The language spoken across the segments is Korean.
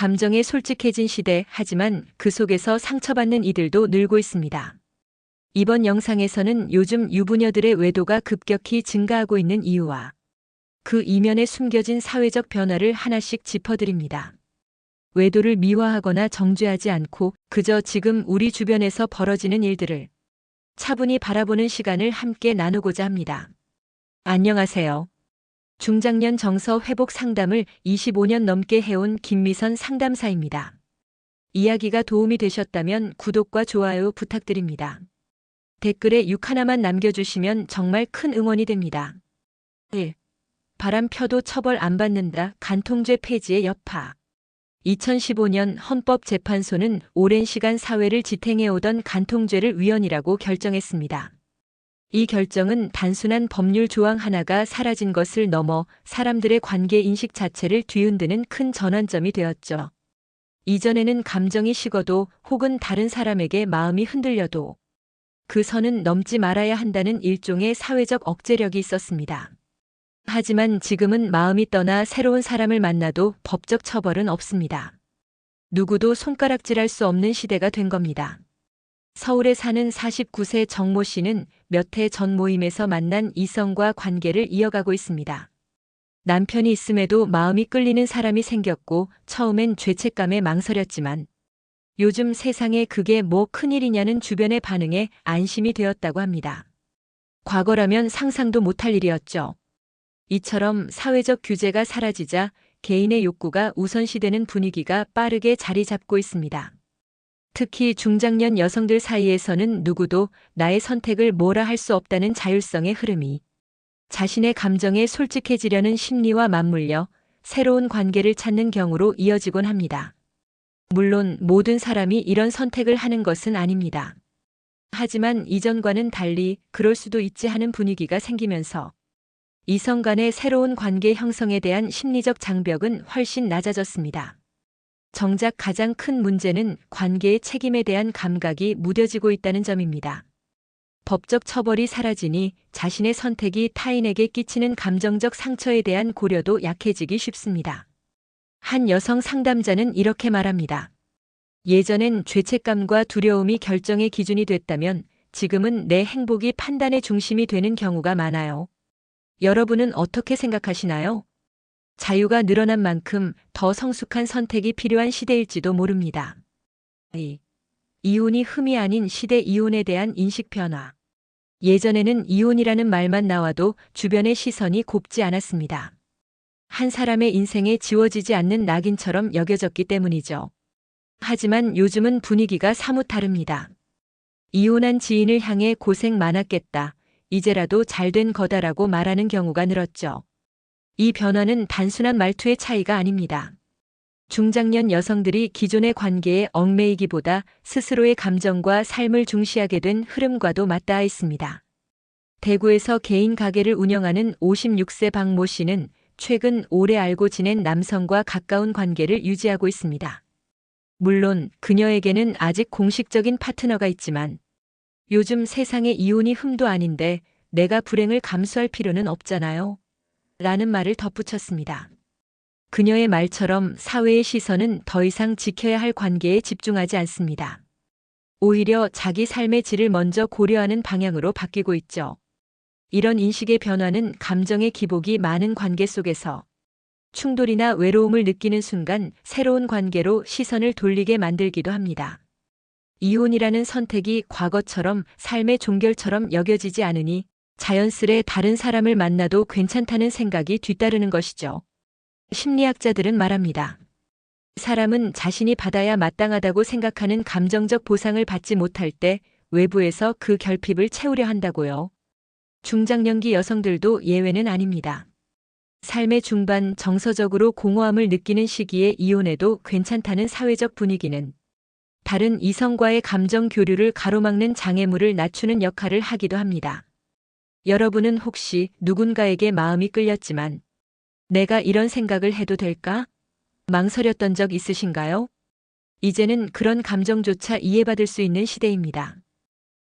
감정에 솔직해진 시대, 하지만 그 속에서 상처받는 이들도 늘고 있습니다. 이번 영상에서는 요즘 유부녀들의 외도가 급격히 증가하고 있는 이유와 그 이면에 숨겨진 사회적 변화를 하나씩 짚어드립니다. 외도를 미화하거나 정죄하지 않고 그저 지금 우리 주변에서 벌어지는 일들을 차분히 바라보는 시간을 함께 나누고자 합니다. 안녕하세요. 중장년 정서 회복 상담을 25년 넘게 해온 김미선 상담사입니다. 이야기가 도움이 되셨다면 구독과 좋아요 부탁드립니다. 댓글에 6 하나만 남겨주시면 정말 큰 응원이 됩니다. 1. 바람 펴도 처벌 안 받는다. 간통죄 폐지의 여파. 2015년 헌법재판소는 오랜 시간 사회를 지탱해오던 간통죄를 위헌이라고 결정했습니다. 이 결정은 단순한 법률 조항 하나가 사라진 것을 넘어 사람들의 관계 인식 자체를 뒤흔드는 큰 전환점이 되었죠. 이전에는 감정이 식어도 혹은 다른 사람에게 마음이 흔들려도 그 선은 넘지 말아야 한다는 일종의 사회적 억제력이 있었습니다. 하지만 지금은 마음이 떠나 새로운 사람을 만나도 법적 처벌은 없습니다. 누구도 손가락질할 수 없는 시대가 된 겁니다. 서울에 사는 49세 정모 씨는 몇 해 전 모임에서 만난 이성과 관계를 이어가고 있습니다. 남편이 있음에도 마음이 끌리는 사람이 생겼고 처음엔 죄책감에 망설였지만 요즘 세상에 그게 뭐 큰일이냐는 주변의 반응에 안심이 되었다고 합니다. 과거라면 상상도 못할 일이었죠. 이처럼 사회적 규제가 사라지자 개인의 욕구가 우선시되는 분위기가 빠르게 자리 잡고 있습니다. 특히 중장년 여성들 사이에서는 누구도 나의 선택을 뭐라 할 수 없다는 자율성의 흐름이 자신의 감정에 솔직해지려는 심리와 맞물려 새로운 관계를 찾는 경우로 이어지곤 합니다. 물론 모든 사람이 이런 선택을 하는 것은 아닙니다. 하지만 이전과는 달리 그럴 수도 있지 하는 분위기가 생기면서 이성 간의 새로운 관계 형성에 대한 심리적 장벽은 훨씬 낮아졌습니다. 정작 가장 큰 문제는 관계의 책임에 대한 감각이 무뎌지고 있다는 점입니다. 법적 처벌이 사라지니 자신의 선택이 타인에게 끼치는 감정적 상처에 대한 고려도 약해지기 쉽습니다. 한 여성 상담자는 이렇게 말합니다. 예전엔 죄책감과 두려움이 결정의 기준이 됐다면 지금은 내 행복이 판단의 중심이 되는 경우가 많아요. 여러분은 어떻게 생각하시나요? 자유가 늘어난 만큼 더 성숙한 선택이 필요한 시대일지도 모릅니다. 2. 이혼이 흠이 아닌 시대 이혼에 대한 인식 변화. 예전에는 이혼이라는 말만 나와도 주변의 시선이 곱지 않았습니다. 한 사람의 인생에 지워지지 않는 낙인처럼 여겨졌기 때문이죠. 하지만 요즘은 분위기가 사뭇 다릅니다. 이혼한 지인을 향해 고생 많았겠다. 이제라도 잘된 거다라고 말하는 경우가 늘었죠. 이 변화는 단순한 말투의 차이가 아닙니다. 중장년 여성들이 기존의 관계에 얽매이기보다 스스로의 감정과 삶을 중시하게 된 흐름과도 맞닿아 있습니다. 대구에서 개인 가게를 운영하는 56세 박모 씨는 최근 오래 알고 지낸 남성과 가까운 관계를 유지하고 있습니다. 물론 그녀에게는 아직 공식적인 파트너가 있지만 요즘 세상에 이혼이 흠도 아닌데 내가 불행을 감수할 필요는 없잖아요. 라는 말을 덧붙였습니다. 그녀의 말처럼 사회의 시선은 더 이상 지켜야 할 관계에 집중하지 않습니다. 오히려 자기 삶의 질을 먼저 고려하는 방향으로 바뀌고 있죠. 이런 인식의 변화는 감정의 기복이 많은 관계 속에서 충돌이나 외로움을 느끼는 순간 새로운 관계로 시선을 돌리게 만들기도 합니다. 이혼이라는 선택이 과거처럼 삶의 종결처럼 여겨지지 않으니 자연스레 다른 사람을 만나도 괜찮다는 생각이 뒤따르는 것이죠. 심리학자들은 말합니다. 사람은 자신이 받아야 마땅하다고 생각하는 감정적 보상을 받지 못할 때 외부에서 그 결핍을 채우려 한다고요. 중장년기 여성들도 예외는 아닙니다. 삶의 중반 정서적으로 공허함을 느끼는 시기에 이혼해도 괜찮다는 사회적 분위기는 다른 이성과의 감정 교류를 가로막는 장애물을 낮추는 역할을 하기도 합니다. 여러분은 혹시 누군가에게 마음이 끌렸지만 내가 이런 생각을 해도 될까? 망설였던 적 있으신가요? 이제는 그런 감정조차 이해받을 수 있는 시대입니다.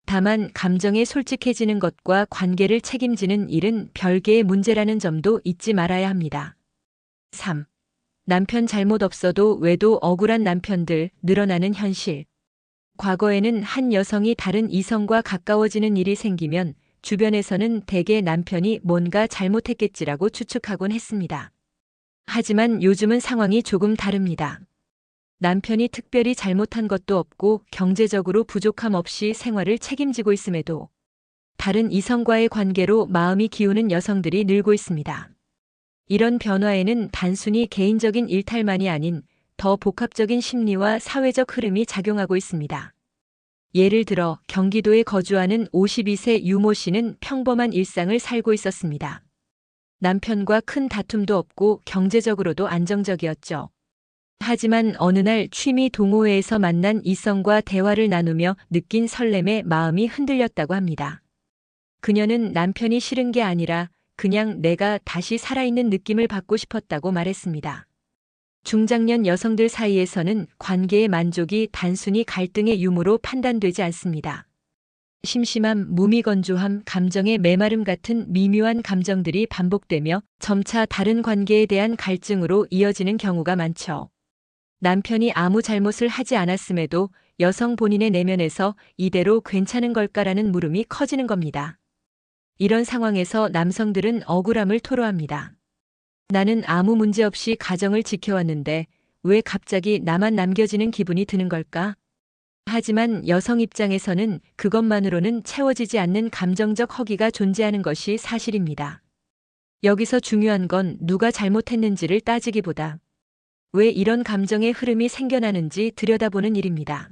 다만 감정에 솔직해지는 것과 관계를 책임지는 일은 별개의 문제라는 점도 잊지 말아야 합니다. 3. 남편 잘못 없어도 외도 억울한 남편들 늘어나는 현실. 과거에는 한 여성이 다른 이성과 가까워지는 일이 생기면 주변에서는 대개 남편이 뭔가 잘못했겠지라고 추측하곤 했습니다. 하지만 요즘은 상황이 조금 다릅니다. 남편이 특별히 잘못한 것도 없고 경제적으로 부족함 없이 생활을 책임지고 있음에도 다른 이성과의 관계로 마음이 기우는 여성들이 늘고 있습니다. 이런 변화에는 단순히 개인적인 일탈만이 아닌 더 복합적인 심리와 사회적 흐름이 작용하고 있습니다. 예를 들어 경기도에 거주하는 52세 유모 씨는 평범한 일상을 살고 있었습니다. 남편과 큰 다툼도 없고 경제적으로도 안정적이었죠. 하지만 어느 날 취미 동호회에서 만난 이성과 대화를 나누며 느낀 설렘에 마음이 흔들렸다고 합니다. 그녀는 남편이 싫은 게 아니라 그냥 내가 다시 살아있는 느낌을 받고 싶었다고 말했습니다. 중장년 여성들 사이에서는 관계의 만족이 단순히 갈등의 유무로 판단되지 않습니다. 심심함, 무미건조함, 감정의 메마름 같은 미묘한 감정들이 반복되며 점차 다른 관계에 대한 갈증으로 이어지는 경우가 많죠. 남편이 아무 잘못을 하지 않았음에도 여성 본인의 내면에서 이대로 괜찮은 걸까라는 물음이 커지는 겁니다. 이런 상황에서 남성들은 억울함을 토로합니다. 나는 아무 문제 없이 가정을 지켜왔는데 왜 갑자기 나만 남겨지는 기분이 드는 걸까? 하지만 여성 입장에서는 그것만으로는 채워지지 않는 감정적 허기가 존재하는 것이 사실입니다. 여기서 중요한 건 누가 잘못했는지를 따지기보다 왜 이런 감정의 흐름이 생겨나는지 들여다보는 일입니다.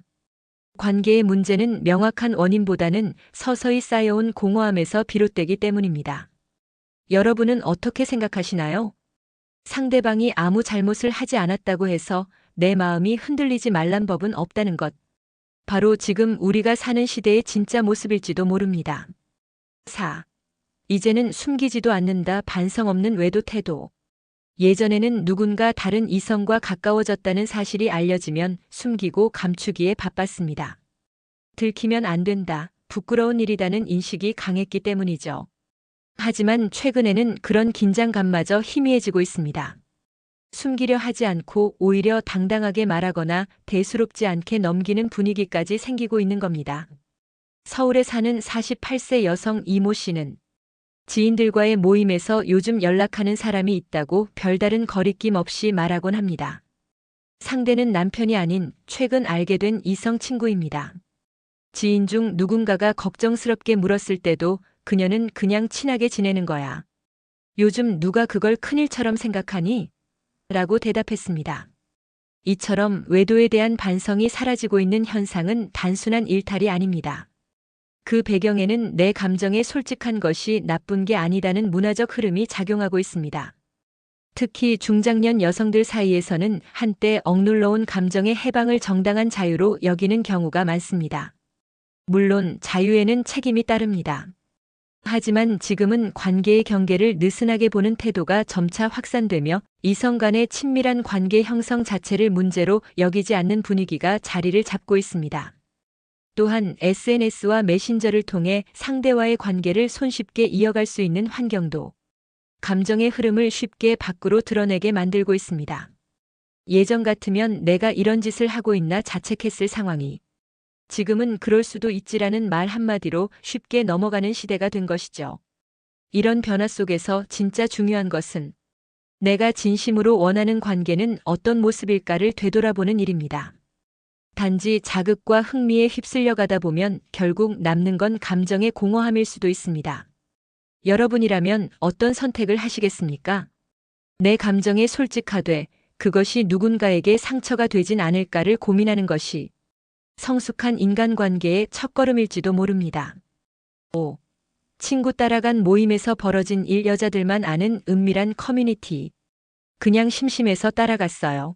관계의 문제는 명확한 원인보다는 서서히 쌓여온 공허함에서 비롯되기 때문입니다. 여러분은 어떻게 생각하시나요? 상대방이 아무 잘못을 하지 않았다고 해서 내 마음이 흔들리지 말란 법은 없다는 것. 바로 지금 우리가 사는 시대의 진짜 모습일지도 모릅니다. 4. 이제는 숨기지도 않는다. 반성 없는 외도 태도. 예전에는 누군가 다른 이성과 가까워졌다는 사실이 알려지면 숨기고 감추기에 바빴습니다. 들키면 안 된다, 부끄러운 일이라는 인식이 강했기 때문이죠. 하지만 최근에는 그런 긴장감마저 희미해지고 있습니다. 숨기려 하지 않고 오히려 당당하게 말하거나 대수롭지 않게 넘기는 분위기까지 생기고 있는 겁니다. 서울에 사는 48세 여성 이모 씨는 지인들과의 모임에서 요즘 연락하는 사람이 있다고 별다른 거리낌 없이 말하곤 합니다. 상대는 남편이 아닌 최근 알게 된 이성 친구입니다. 지인 중 누군가가 걱정스럽게 물었을 때도 그녀는 그냥 친하게 지내는 거야. 요즘 누가 그걸 큰일처럼 생각하니? 라고 대답했습니다. 이처럼 외도에 대한 반성이 사라지고 있는 현상은 단순한 일탈이 아닙니다. 그 배경에는 내 감정에 솔직한 것이 나쁜 게 아니다는 문화적 흐름이 작용하고 있습니다. 특히 중장년 여성들 사이에서는 한때 억눌러온 감정의 해방을 정당한 자유로 여기는 경우가 많습니다. 물론 자유에는 책임이 따릅니다. 하지만 지금은 관계의 경계를 느슨하게 보는 태도가 점차 확산되며 이성 간의 친밀한 관계 형성 자체를 문제로 여기지 않는 분위기가 자리를 잡고 있습니다. 또한 SNS와 메신저를 통해 상대와의 관계를 손쉽게 이어갈 수 있는 환경도 감정의 흐름을 쉽게 밖으로 드러내게 만들고 있습니다. 예전 같으면 내가 이런 짓을 하고 있나 자책했을 상황이 지금은 그럴 수도 있지라는 말 한마디로 쉽게 넘어가는 시대가 된 것이죠. 이런 변화 속에서 진짜 중요한 것은 내가 진심으로 원하는 관계는 어떤 모습일까를 되돌아보는 일입니다. 단지 자극과 흥미에 휩쓸려 가다 보면 결국 남는 건 감정의 공허함일 수도 있습니다. 여러분이라면 어떤 선택을 하시겠습니까? 내 감정에 솔직하되 그것이 누군가에게 상처가 되진 않을까를 고민하는 것이 성숙한 인간관계의 첫걸음일지도 모릅니다. 5. 친구 따라간 모임에서 벌어진 일. 여자들만 아는 은밀한 커뮤니티. 그냥 심심해서 따라갔어요.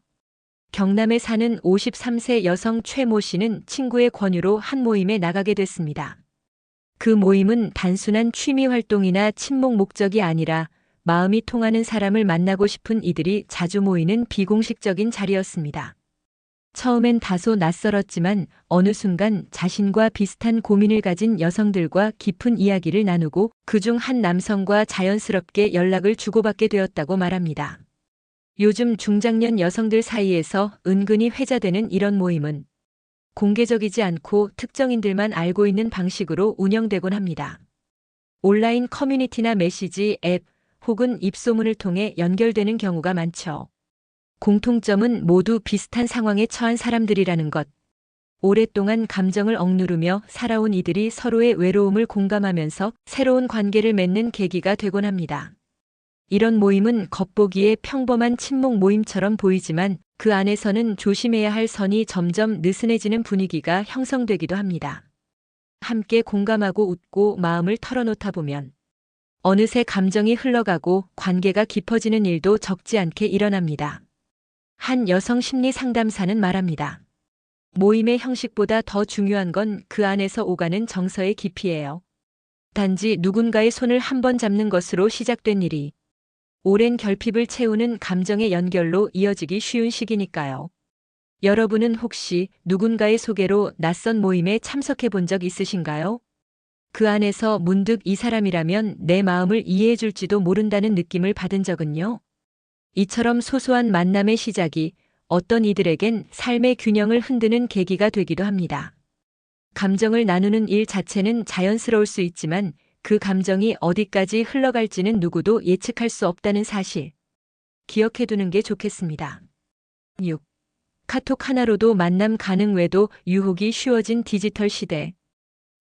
경남에 사는 53세 여성 최모 씨는 친구의 권유로 한 모임에 나가게 됐습니다. 그 모임은 단순한 취미 활동이나 친목 목적이 아니라 마음이 통하는 사람을 만나고 싶은 이들이 자주 모이는 비공식적인 자리였습니다. 처음엔 다소 낯설었지만 어느 순간 자신과 비슷한 고민을 가진 여성들과 깊은 이야기를 나누고 그중 한 남성과 자연스럽게 연락을 주고받게 되었다고 말합니다. 요즘 중장년 여성들 사이에서 은근히 회자되는 이런 모임은 공개적이지 않고 특정인들만 알고 있는 방식으로 운영되곤 합니다. 온라인 커뮤니티나 메시지 앱 혹은 입소문을 통해 연결되는 경우가 많죠. 공통점은 모두 비슷한 상황에 처한 사람들이라는 것. 오랫동안 감정을 억누르며 살아온 이들이 서로의 외로움을 공감하면서 새로운 관계를 맺는 계기가 되곤 합니다. 이런 모임은 겉보기에 평범한 친목 모임처럼 보이지만 그 안에서는 조심해야 할 선이 점점 느슨해지는 분위기가 형성되기도 합니다. 함께 공감하고 웃고 마음을 털어놓다 보면 어느새 감정이 흘러가고 관계가 깊어지는 일도 적지 않게 일어납니다. 한 여성 심리 상담사는 말합니다. 모임의 형식보다 더 중요한 건 그 안에서 오가는 정서의 깊이예요. 단지 누군가의 손을 한번 잡는 것으로 시작된 일이 오랜 결핍을 채우는 감정의 연결로 이어지기 쉬운 시기니까요. 여러분은 혹시 누군가의 소개로 낯선 모임에 참석해 본 적 있으신가요? 그 안에서 문득 이 사람이라면 내 마음을 이해해 줄지도 모른다는 느낌을 받은 적은요? 이처럼 소소한 만남의 시작이 어떤 이들에겐 삶의 균형을 흔드는 계기가 되기도 합니다. 감정을 나누는 일 자체는 자연스러울 수 있지만 그 감정이 어디까지 흘러갈지는 누구도 예측할 수 없다는 사실. 기억해 두는 게 좋겠습니다. 6. 카톡 하나로도 만남 가능 외도 유혹이 쉬워진 디지털 시대.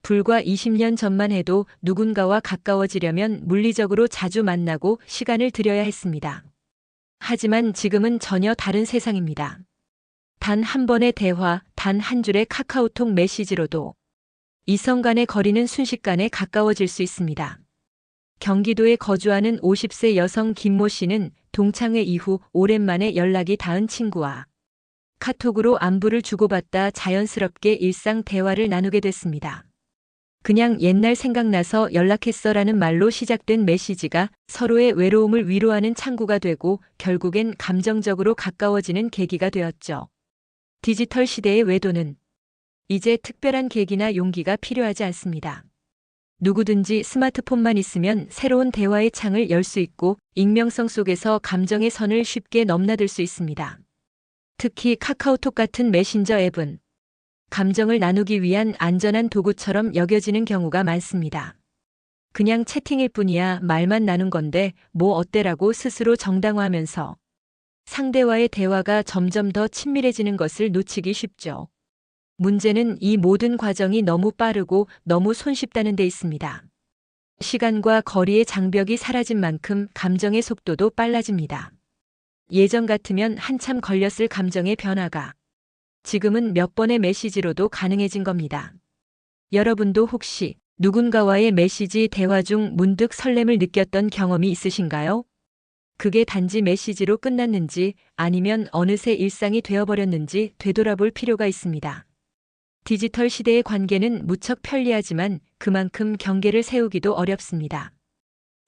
불과 20년 전만 해도 누군가와 가까워지려면 물리적으로 자주 만나고 시간을 들여야 했습니다. 하지만 지금은 전혀 다른 세상입니다. 단 한 번의 대화, 단 한 줄의 카카오톡 메시지로도 이성 간의 거리는 순식간에 가까워질 수 있습니다. 경기도에 거주하는 50세 여성 김모 씨는 동창회 이후 오랜만에 연락이 닿은 친구와 카톡으로 안부를 주고받다 자연스럽게 일상 대화를 나누게 됐습니다. 그냥 옛날 생각나서 연락했어라는 말로 시작된 메시지가 서로의 외로움을 위로하는 창구가 되고 결국엔 감정적으로 가까워지는 계기가 되었죠. 디지털 시대의 외도는 이제 특별한 계기나 용기가 필요하지 않습니다. 누구든지 스마트폰만 있으면 새로운 대화의 창을 열 수 있고 익명성 속에서 감정의 선을 쉽게 넘나들 수 있습니다. 특히 카카오톡 같은 메신저 앱은 감정을 나누기 위한 안전한 도구처럼 여겨지는 경우가 많습니다. 그냥 채팅일 뿐이야 말만 나눈 건데 뭐 어때라고 스스로 정당화하면서 상대와의 대화가 점점 더 친밀해지는 것을 놓치기 쉽죠. 문제는 이 모든 과정이 너무 빠르고 너무 손쉽다는 데 있습니다. 시간과 거리의 장벽이 사라진 만큼 감정의 속도도 빨라집니다. 예전 같으면 한참 걸렸을 감정의 변화가 지금은 몇 번의 메시지로도 가능해진 겁니다. 여러분도 혹시 누군가와의 메시지 대화 중 문득 설렘을 느꼈던 경험이 있으신가요? 그게 단지 메시지로 끝났는지 아니면 어느새 일상이 되어버렸는지 되돌아볼 필요가 있습니다. 디지털 시대의 관계는 무척 편리하지만 그만큼 경계를 세우기도 어렵습니다.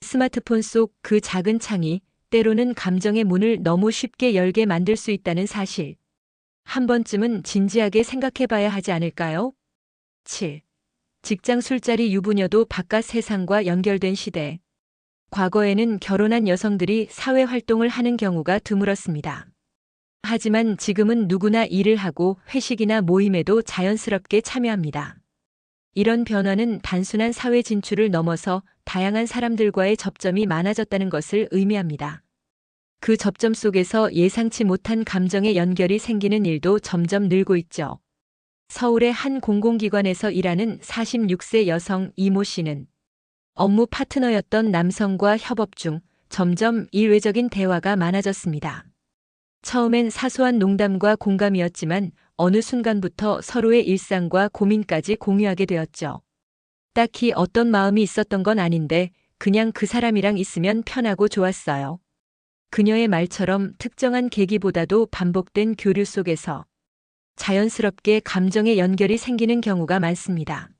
스마트폰 속 그 작은 창이 때로는 감정의 문을 너무 쉽게 열게 만들 수 있다는 사실. 한 번쯤은 진지하게 생각해 봐야 하지 않을까요? 7. 직장 술자리 유부녀도 바깥 세상과 연결된 시대. 과거에는 결혼한 여성들이 사회 활동을 하는 경우가 드물었습니다. 하지만 지금은 누구나 일을 하고 회식이나 모임에도 자연스럽게 참여합니다. 이런 변화는 단순한 사회 진출을 넘어서 다양한 사람들과의 접점이 많아졌다는 것을 의미합니다. 그 접점 속에서 예상치 못한 감정의 연결이 생기는 일도 점점 늘고 있죠. 서울의 한 공공기관에서 일하는 46세 여성 이모 씨는 업무 파트너였던 남성과 협업 중 점점 일외적인 대화가 많아졌습니다. 처음엔 사소한 농담과 공감이었지만 어느 순간부터 서로의 일상과 고민까지 공유하게 되었죠. 딱히 어떤 마음이 있었던 건 아닌데 그냥 그 사람이랑 있으면 편하고 좋았어요. 그녀의 말처럼 특정한 계기보다도 반복된 교류 속에서 자연스럽게 감정의 연결이 생기는 경우가 많습니다.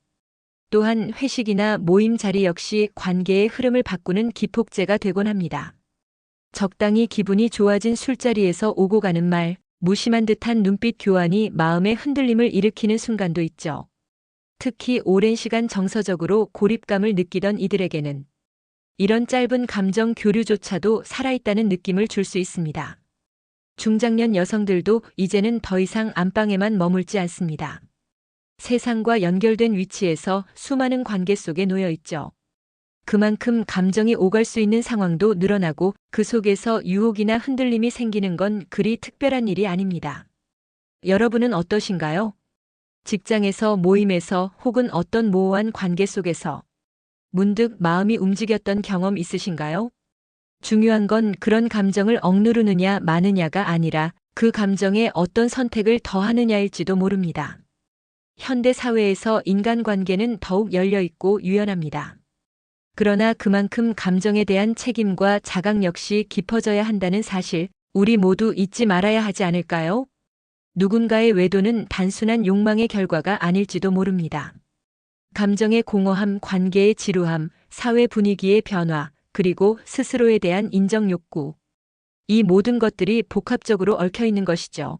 또한 회식이나 모임 자리 역시 관계의 흐름을 바꾸는 기폭제가 되곤 합니다. 적당히 기분이 좋아진 술자리에서 오고 가는 말, 무심한 듯한 눈빛 교환이 마음의 흔들림을 일으키는 순간도 있죠. 특히 오랜 시간 정서적으로 고립감을 느끼던 이들에게는 이런 짧은 감정 교류조차도 살아있다는 느낌을 줄 수 있습니다. 중장년 여성들도 이제는 더 이상 안방에만 머물지 않습니다. 세상과 연결된 위치에서 수많은 관계 속에 놓여 있죠. 그만큼 감정이 오갈 수 있는 상황도 늘어나고 그 속에서 유혹이나 흔들림이 생기는 건 그리 특별한 일이 아닙니다. 여러분은 어떠신가요? 직장에서, 모임에서, 혹은 어떤 모호한 관계 속에서 문득 마음이 움직였던 경험 있으신가요? 중요한 건 그런 감정을 억누르느냐 마느냐가 아니라 그 감정에 어떤 선택을 더하느냐일지도 모릅니다. 현대 사회에서 인간관계는 더욱 열려있고 유연합니다. 그러나 그만큼 감정에 대한 책임과 자각 역시 깊어져야 한다는 사실, 우리 모두 잊지 말아야 하지 않을까요? 누군가의 외도는 단순한 욕망의 결과가 아닐지도 모릅니다. 감정의 공허함, 관계의 지루함, 사회 분위기의 변화, 그리고 스스로에 대한 인정 욕구. 이 모든 것들이 복합적으로 얽혀 있는 것이죠.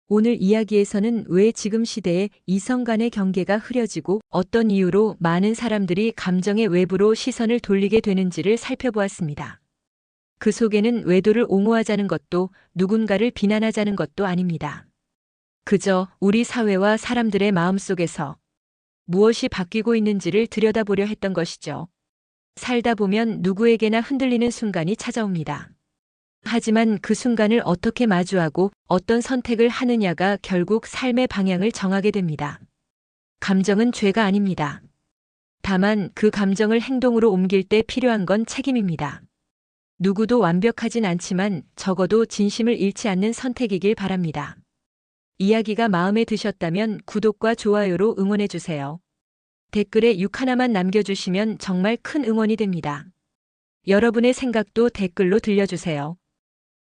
오늘 이야기에서는 왜 지금 시대에 이성 간의 경계가 흐려지고 어떤 이유로 많은 사람들이 감정의 외부로 시선을 돌리게 되는지를 살펴보았습니다. 그 속에는 외도를 옹호하자는 것도 누군가를 비난하자는 것도 아닙니다. 그저 우리 사회와 사람들의 마음속에서 무엇이 바뀌고 있는지를 들여다보려 했던 것이죠. 살다 보면 누구에게나 흔들리는 순간이 찾아옵니다. 하지만 그 순간을 어떻게 마주하고 어떤 선택을 하느냐가 결국 삶의 방향을 정하게 됩니다. 감정은 죄가 아닙니다. 다만 그 감정을 행동으로 옮길 때 필요한 건 책임입니다. 누구도 완벽하진 않지만 적어도 진심을 잃지 않는 선택이길 바랍니다. 이야기가 마음에 드셨다면 구독과 좋아요로 응원해주세요. 댓글에 6 하나만 남겨주시면 정말 큰 응원이 됩니다. 여러분의 생각도 댓글로 들려주세요.